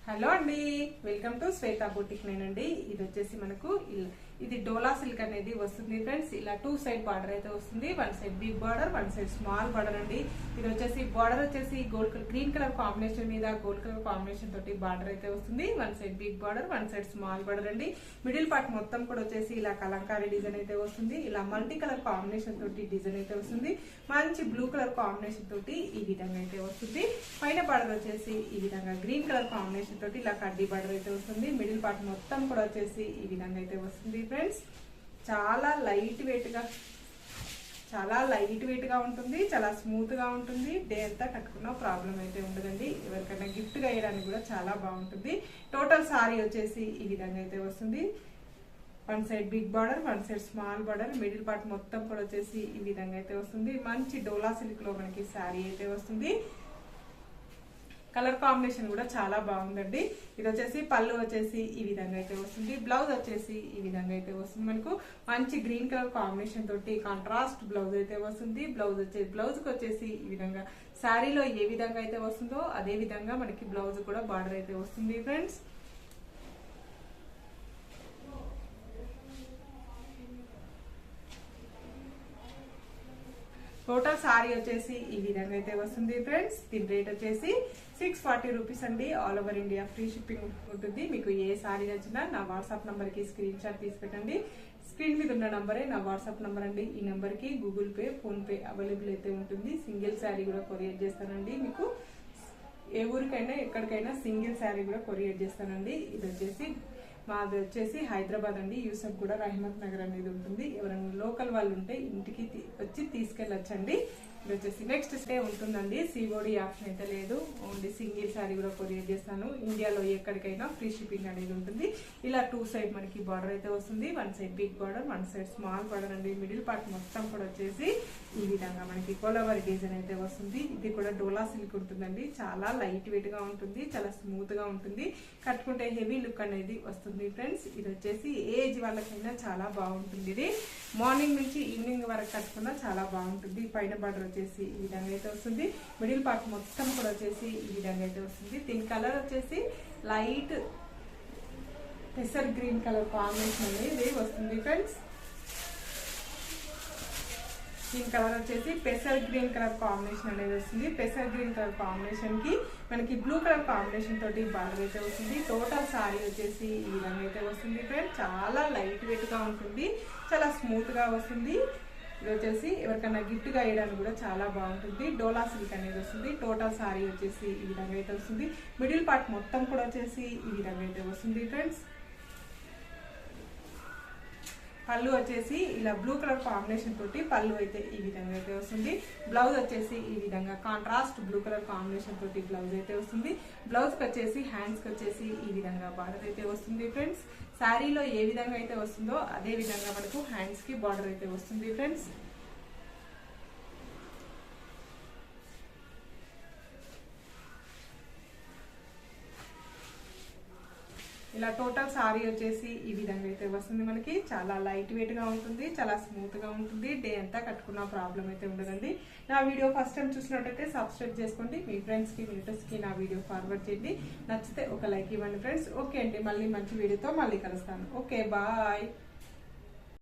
Hello అండి, welcome to Shweta boutique. నేనండి. ఇది వచ్చేసి మనకు ఇది డోలా సిల్క్ అనేది వస్తుంది ఫ్రెండ్స్. ఇలా 2 సైడ్ బార్డర్ అయితే వస్తుంది. 1 side big border, 1 side small border అండి. ఇది వచ్చేసి బార్డర్ వచ్చేసి గ్రీన్ కలర్ కాంబినేషన్ మీద గోల్డ్ కలర్ కాంబినేషన్ తోటి బార్డర్ అయితే వస్తుంది. 1 side big border, 1 side small border అండి. మిడిల్ పార్ట్ మొత్తం కూడా వచ్చేసి ఇలా కలంకారీ డిజైన్ అయితే వస్తుంది. ఇలా మల్టీ కలర్ కాంబినేషన్ తోటి డిజైన్ అయితే వస్తుంది. మంచి బ్లూ కలర్ కాంబినేషన్ తోటి ఈ విధంగా అయితే వస్తుంది. పైన బార్డర్ వచ్చేసి ఈ విధంగా గ్రీన్ కలర్ కాంబినేషన్ తోటి ఇలా కడ్డీ బార్డర్ అయితే వస్తుంది. మిడిల్ పార్ట్ మొత్తం కూడా వచ్చేసి ఈ విధంగా అయితే వస్తుంది ఫ్రెండ్స్. చాలా లైట్ వెయిట్ గా ఉంటుంది. చాలా స్మూత్ గా ఉంటుంది. డే అంతా కట్టుకున్న ప్రాబ్లం అయితే ఉండదండి. ఎవరికైనా గిఫ్ట్ గా వేయడానికి కూడా చాలా బాగుంటుంది. టోటల్ సారీ వచ్చేసి ఈ విధంగా అయితే వస్తుంది. 1 side big border, 1 side small border, middle part మొత్తం కూడా వచ్చేసి ఈ విధంగా అయితే వస్తుంది. మంచి డోలా సిల్క్ లో మనకి శారీ అయితే వస్తుంది. కలర్ కాంబినేషన్ కూడా చాలా బాగుందండి. ఇది వచ్చేసి పళ్ళు వచ్చేసి ఈ విధంగా అయితే వస్తుంది. బ్లౌజ్ వచ్చేసి ఈ విధంగా అయితే వస్తుంది. మనకు మంచి గ్రీన్ కలర్ కాంబినేషన్ తోటి కాంట్రాస్ట్ బ్లౌజ్ అయితే వస్తుంది. బ్లౌజ్ కి వచ్చేసి ఈ విధంగా శారీలో ఏ విధంగా అయితే వస్తుందో అదే విధంగా మనకి బ్లౌజ్ కూడా బార్డర్ అయితే వస్తుంది ఫ్రెండ్స్. టోటల్ సారీ వచ్చేసి ఈ విధంగా అయితే వస్తుంది ఫ్రెండ్స్. దీని రేట్ వచ్చేసి 640 రూపీస్ అండి. All over India free shipping ఉంటుంది. మీకు ఏ సారీ నచ్చినా నా వాట్సాప్ నంబర్ కి స్క్రీన్ షాట్ తీసి పెట్టండి. స్క్రీన్ మీద ఉన్న నంబరే నా వాట్సాప్ నంబర్ అండి. ఈ నంబర్ కి Google pay, phone pay available అయితే ఉంటుంది. సింగిల్ శారీ కూడా కొరియర్ చేస్తానండి. మీకు ఏ ఊరికైనా ఎక్కడికైనా సింగిల్ శారీ కూడా కొరియర్ చేస్తానండి. ఇది వచ్చేసి మాది వచ్చేసి హైదరాబాద్ అండి. యూసఫ్ కూడా రహమత్ నగర్ అనేది ఉంటుంది. ఎవరైనా లోకల్ వాళ్ళు ఉంటే ఇంటికి వచ్చి తీసుకెళ్ళొచ్చండి. ఇది వచ్చేసి నెక్స్ట్ స్టే ఉంటుందండి. సిఓడి ఆప్షన్ అయితే లేదు. ఓన్లీ సింగిల్ శారీ కూడా కొరియర్ చేస్తాను. ఇండియాలో ఎక్కడికైనా ఫ్రీ షిప్పింగ్ అనేది ఉంటుంది. ఇలా 2 సైడ్ మనకి బార్డర్ అయితే వస్తుంది. 1 side big border, 1 side small border అండి. మిడిల్ పార్ట్ మొత్తం కూడా వచ్చేసి ఈ విధంగా మనకి కొలవర్ డిజైన్ అయితే వస్తుంది. ఇది కూడా డోలా సిల్క్ ఉంటుందండి. చాలా లైట్ వెయిట్ గా ఉంటుంది. చాలా స్మూత్ గా ఉంటుంది. కట్టుకుంటే హెవీ లుక్ అనేది వస్తుంది ఫ్రెండ్స్. ఇది వచ్చేసి ఏజ్ వాళ్ళకైనా చాలా బాగుంటుంది. ఇది మార్నింగ్ నుంచి ఈవినింగ్ వరకు కట్టుకున్నా చాలా బాగుంటుంది. పైన బార్డర్ వచ్చేసి ఈ విధంగా అయితే వస్తుంది. మిడిల్ పార్ట్ మొత్తం కూడా వచ్చేసి ఈ విధంగా అయితే వస్తుంది. దీని కలర్ వచ్చేసి లైట్ పెసర్ గ్రీన్ కలర్ కాంబినేషన్ అనేది వస్తుంది ఫ్రెండ్స్. దీని కలర్ వచ్చేసి పెసర్ గ్రీన్ కలర్ కాంబినేషన్ అనేది వస్తుంది. పెసర్ గ్రీన్ కలర్ కాంబినేషన్ కి మనకి బ్లూ కలర్ కాంబినేషన్ తోటి బార్డర్ అయితే వస్తుంది. టోటల్ సారీ వచ్చేసి ఈ విధంగా అయితే వస్తుంది ఫ్రెండ్స్. చాలా లైట్ వెయిట్ గా ఉంటుంది. చాలా స్మూత్ గా వస్తుంది. ఇది వచ్చేసి ఎవరికైనా గిఫ్ట్ గా వేయడానికి కూడా చాలా బాగుంటుంది. డోలా సిల్క్ అనేది వస్తుంది. టోటల్ సారీ వచ్చేసి ఈ విధంగా అయితే వస్తుంది. మిడిల్ పార్ట్ మొత్తం కూడా వచ్చేసి ఈ విధంగా అయితే వస్తుంది ఫ్రెండ్స్. పళ్ళు వచ్చేసి ఇలా బ్లూ కలర్ కాంబినేషన్ తోటి పళ్ళు అయితే ఈ విధంగా అయితే వస్తుంది. బ్లౌజ్ వచ్చేసి ఈ విధంగా కాంట్రాస్ట్ బ్లూ కలర్ కాంబినేషన్ తోటి బ్లౌజ్ అయితే వస్తుంది. బ్లౌజ్ కి వచ్చేసి హ్యాండ్స్ కి వచ్చేసి ఈ విధంగా బార్డర్ అయితే వస్తుంది ఫ్రెండ్స్. శారీలో ఏ విధంగా అయితే వస్తుందో అదే విధంగా మనకు హ్యాండ్స్ కి బార్డర్ అయితే వస్తుంది ఫ్రెండ్స్. ఇలా టోటల్ సారీ వచ్చేసి ఈ విధంగా అయితే వస్తుంది. మనకి చాలా లైట్ వెయిట్ గా ఉంటుంది. చాలా స్మూత్ గా ఉంటుంది. డే అంతా కట్టుకున్న ప్రాబ్లం అయితే ఉండదండి. నా వీడియో ఫస్ట్ టైం చూసినట్టయితే సబ్స్క్రైబ్ చేసుకోండి. మీ ఫ్రెండ్స్ కి రిలేటివ్స్ కి నా వీడియో ఫార్వర్డ్ చేయండి. నచ్చితే ఒక లైక్ ఇవ్వండి ఫ్రెండ్స్. ఓకే అండి, మళ్ళీ మంచి వీడియోతో మళ్ళీ కలుస్తాను. Okay, bye.